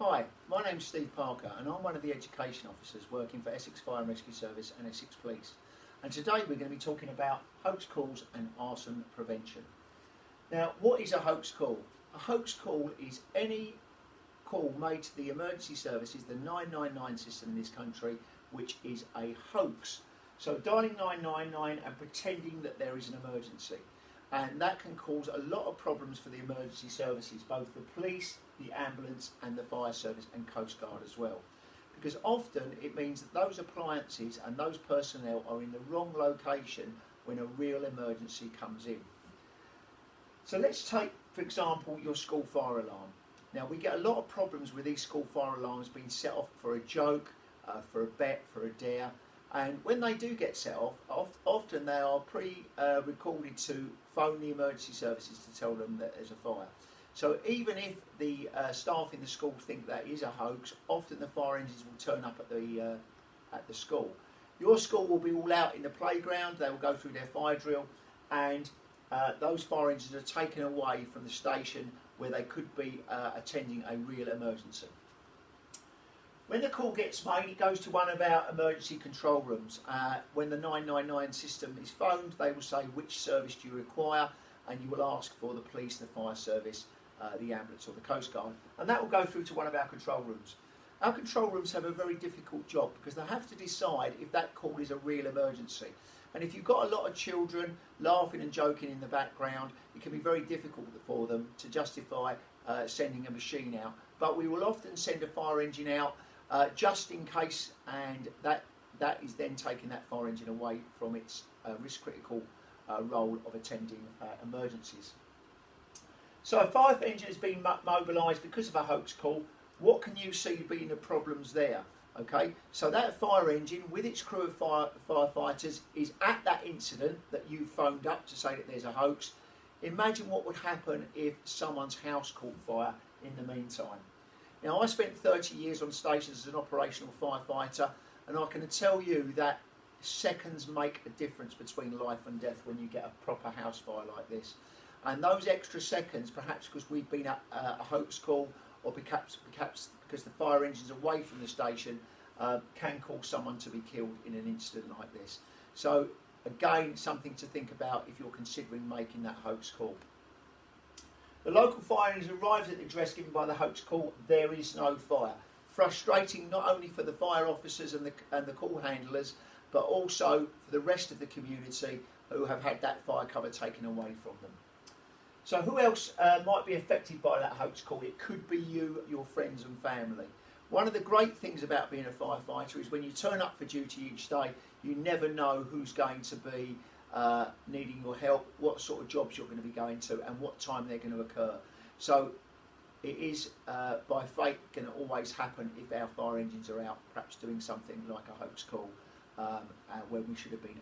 Hi, my name's Steve Parker and I'm one of the education officers working for Essex Fire and Rescue Service and Essex Police. And today we're going to be talking about hoax calls and arson prevention. Now, what is a hoax call? A hoax call is any call made to the emergency services, the 999 system in this country, which is a hoax. So dialing 999 and pretending that there is an emergency. And that can cause a lot of problems for the emergency services, both the police, the ambulance and the fire service and Coast Guard as well. Because often it means that those appliances and those personnel are in the wrong location when a real emergency comes in. So let's take, for example, your school fire alarm. Now, we get a lot of problems with these school fire alarms being set off for a joke, for a bet, for a dare. And when they do get set off, often they are pre-recorded to phone the emergency services to tell them that there's a fire. So even if the staff in the school think that is a hoax, often the fire engines will turn up at the school. Your school will be all out in the playground, they will go through their fire drill, and those fire engines are taken away from the station where they could be attending a real emergency. When the call gets made, it goes to one of our emergency control rooms. When the 999 system is phoned, they will say which service do you require, and you will ask for the police, the fire service, the ambulance or the Coast Guard, and that will go through to one of our control rooms. Our control rooms have a very difficult job because they have to decide if that call is a real emergency. And if you've got a lot of children laughing and joking in the background, it can be very difficult for them to justify sending a machine out. But we will often send a fire engine out just in case, and that is then taking that fire engine away from its risk critical role of attending emergencies. So a fire engine has been mobilised because of a hoax call. What can you see being the problems there? Okay, so that fire engine with its crew of firefighters is at that incident that you phoned up to say that there's a hoax. Imagine what would happen if someone's house caught fire in the meantime. Now, I spent 30 years on stations as an operational firefighter, and I can tell you that seconds make a difference between life and death when you get a proper house fire like this. And those extra seconds, perhaps because we've been at a hoax call, or perhaps because the fire engine's away from the station, can cause someone to be killed in an incident like this. So again, something to think about if you're considering making that hoax call. The local fire engine arrives at the address given by the hoax call. There is no fire. Frustrating not only for the fire officers and the call handlers, but also for the rest of the community who have had that fire cover taken away from them. So who else might be affected by that hoax call? It could be you, your friends and family. One of the great things about being a firefighter is when you turn up for duty each day, you never know who's going to be needing your help, what sort of jobs you're going to be going to and what time they're going to occur. So it is by fate going to always happen if our fire engines are out perhaps doing something like a hoax call when we should have been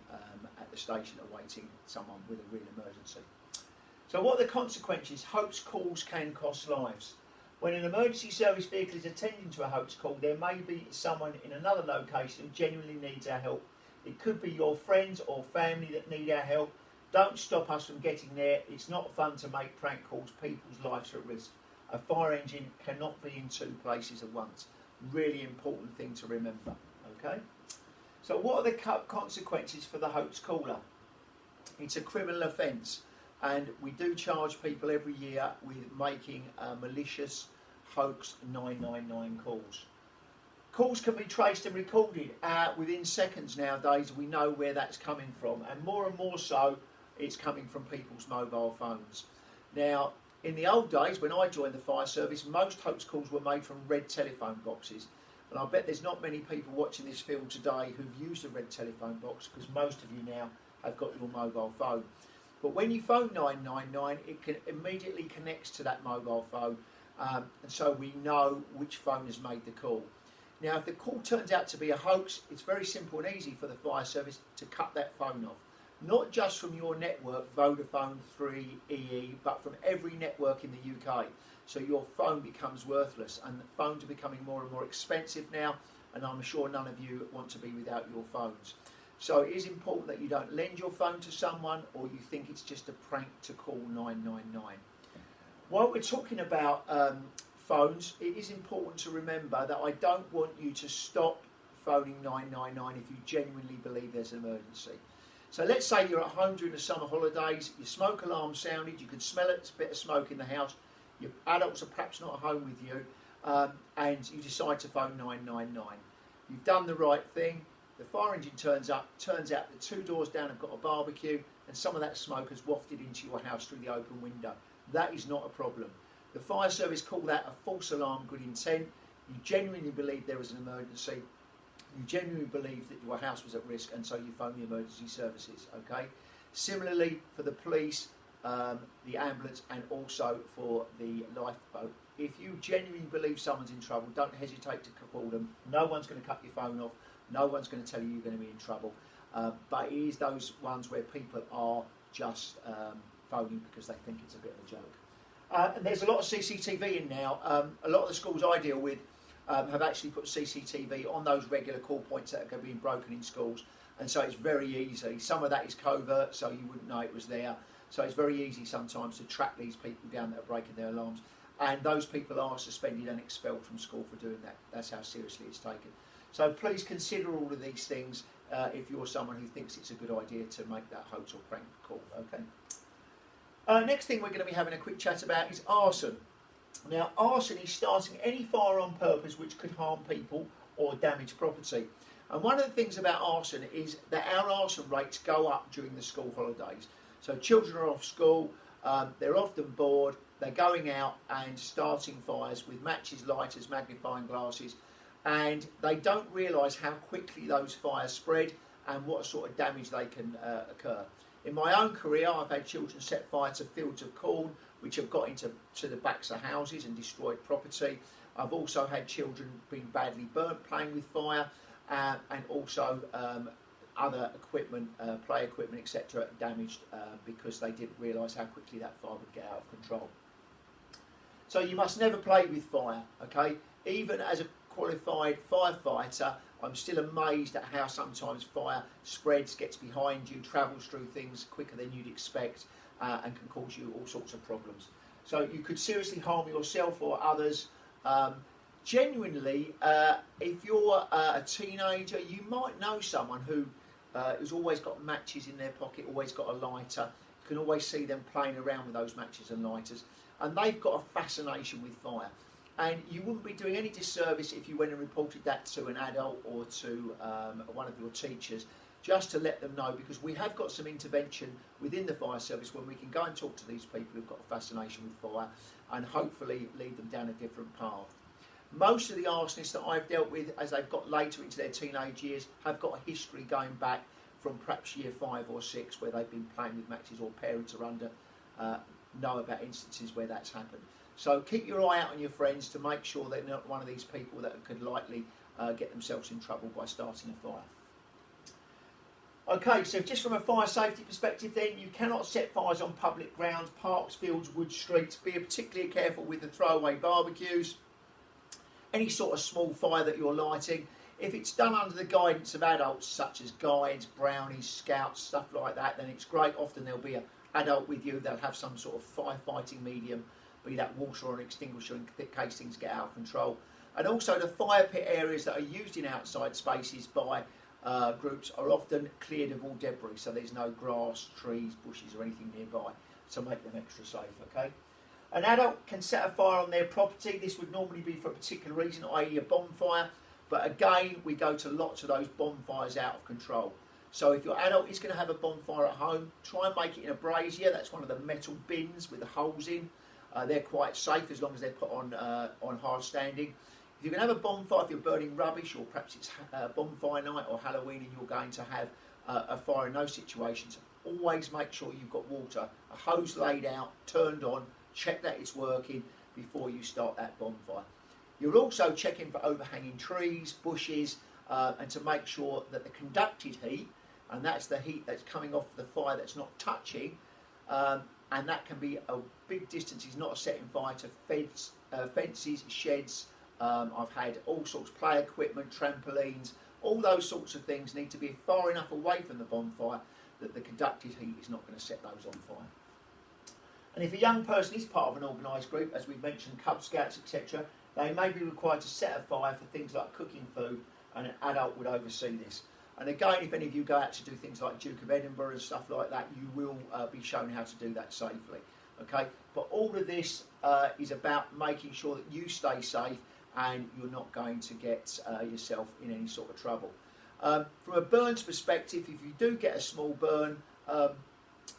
at the station awaiting someone with a real emergency. So what are the consequences? Hoax calls can cost lives. When an emergency service vehicle is attending to a hoax call, there may be someone in another location who genuinely needs our help. It could be your friends or family that need our help. Don't stop us from getting there. It's not fun to make prank calls. People's lives are at risk. A fire engine cannot be in two places at once. Really important thing to remember. Okay? So what are the consequences for the hoax caller? It's a criminal offence. And we do charge people every year with making malicious hoax 999 calls. Calls can be traced and recorded within seconds nowadays. We know where that's coming from, and more so it's coming from people's mobile phones. Now, in the old days when I joined the fire service, most hoax calls were made from red telephone boxes, and I bet there's not many people watching this film today who've used a red telephone box, because most of you now have got your mobile phone. But when you phone 999, it immediately connects to that mobile phone, and so we know which phone has made the call. Now, if the call turns out to be a hoax, it's very simple and easy for the fire service to cut that phone off. Not just from your network, Vodafone, 3, EE, but from every network in the UK. So your phone becomes worthless, and the phones are becoming more and more expensive now, and I'm sure none of you want to be without your phones. So it is important that you don't lend your phone to someone, or you think it's just a prank to call 999. While we're talking about phones, it is important to remember that I don't want you to stop phoning 999 if you genuinely believe there's an emergency. So let's say you're at home during the summer holidays, your smoke alarm sounded, you can smell it, it's a bit of smoke in the house, your adults are perhaps not at home with you, and you decide to phone 999. You've done the right thing, the fire engine turns up, turns out that 2 doors down have got a barbecue, and some of that smoke has wafted into your house through the open window. That is not a problem. The fire service call that a false alarm, good intent. You genuinely believe there was an emergency. You genuinely believe that your house was at risk, and so you phone the emergency services, okay? Similarly, for the police, the ambulance, and also for the lifeboat, if you genuinely believe someone's in trouble, don't hesitate to call them. No one's going to cut your phone off. No one's going to tell you you're going to be in trouble. But it is those ones where people are just phoning because they think it's a bit of a joke. And there's a lot of CCTV in now. A lot of the schools I deal with have actually put CCTV on those regular call points that are being broken in schools, and so it's very easy. Some of that is covert, so you wouldn't know it was there. So it's very easy sometimes to track these people down that are breaking their alarms, and those people are suspended and expelled from school for doing that. That's how seriously it's taken. So please consider all of these things if you're someone who thinks it's a good idea to make that hoax or prank call. Okay. Next thing we're going to be having a quick chat about is arson. Now, arson is starting any fire on purpose which could harm people or damage property. And one of the things about arson is that our arson rates go up during the school holidays. So children are off school, they're often bored, they're going out and starting fires with matches, lighters, magnifying glasses, and they don't realise how quickly those fires spread and what sort of damage they can occur. In my own career, I've had children set fire to fields of corn which have got into the backs of houses and destroyed property. I've also had children being badly burnt playing with fire, and also other equipment, play equipment, etc., damaged because they didn't realise how quickly that fire would get out of control. So you must never play with fire, okay? Even as a qualified firefighter, I'm still amazed at how sometimes fire spreads, gets behind you, travels through things quicker than you'd expect, and can cause you all sorts of problems. So you could seriously harm yourself or others. Genuinely, if you're a teenager, you might know someone who's always got matches in their pocket, always got a lighter. You can always see them playing around with those matches and lighters, and they've got a fascination with fire. And you wouldn't be doing any disservice if you went and reported that to an adult or to one of your teachers, just to let them know, because we have got some intervention within the fire service when we can go and talk to these people who've got a fascination with fire and hopefully lead them down a different path. Most of the arsonists that I've dealt with as they've got later into their teenage years have got a history going back from perhaps year 5 or 6 where they've been playing with matches, or parents are under know about instances where that's happened. So keep your eye out on your friends to make sure they're not one of these people that could likely get themselves in trouble by starting a fire. Okay, so just from a fire safety perspective then, you cannot set fires on public grounds, parks, fields, wood streets. Be particularly careful with the throwaway barbecues, any sort of small fire that you're lighting. If it's done under the guidance of adults such as guides, brownies, scouts, stuff like that, then it's great. Often there'll be an adult with you, they'll have some sort of firefighting medium, be that water or an extinguisher in case things get out of control. And also the fire pit areas that are used in outside spaces by groups are often cleared of all debris, so there's no grass, trees, bushes or anything nearby to make them extra safe, okay? An adult can set a fire on their property. This would normally be for a particular reason, i.e. a bonfire, but again we go to lots of those bonfires out of control. So if your adult is going to have a bonfire at home, try and make it in a brazier. That's one of the metal bins with the holes in. They're quite safe as long as they're put on hard standing. If you're going to have a bonfire, if you're burning rubbish, or perhaps it's bonfire night or Halloween and you're going to have a fire in those situations, always make sure you've got water, a hose laid out, turned on, check that it's working before you start that bonfire. You're also checking for overhanging trees, bushes, and to make sure that the conducted heat, and that's the heat that's coming off the fire that's not touching, and that can be a big distance, is not setting fire to fences, sheds. I've had all sorts of play equipment, trampolines, all those sorts of things need to be far enough away from the bonfire that the conducted heat is not going to set those on fire. And if a young person is part of an organised group, as we've mentioned, Cub Scouts, etc., they may be required to set a fire for things like cooking food, and an adult would oversee this. And again, if any of you go out to do things like Duke of Edinburgh and stuff like that, you will be shown how to do that safely. Okay, but all of this is about making sure that you stay safe and you're not going to get yourself in any sort of trouble. From a burns perspective, if you do get a small burn,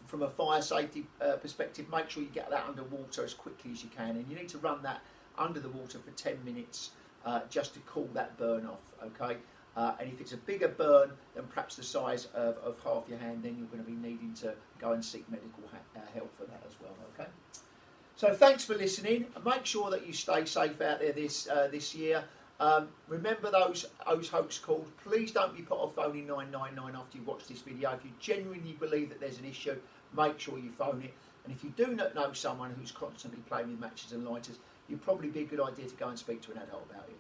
from a fire safety perspective, make sure you get that under water as quickly as you can, and you need to run that under the water for 10 minutes just to cool that burn off. Okay, and if it's a bigger burn than perhaps the size of half your hand, then you're going to be needing to go and seek medical help for that as well. Okay, so thanks for listening, and make sure that you stay safe out there this year. Remember those hoax calls. Please don't be put off phoning 999 after you watch this video. If you genuinely believe that there's an issue, make sure you phone it. And if you do not know someone who's constantly playing with matches and lighters, it'd probably be a good idea to go and speak to an adult about it.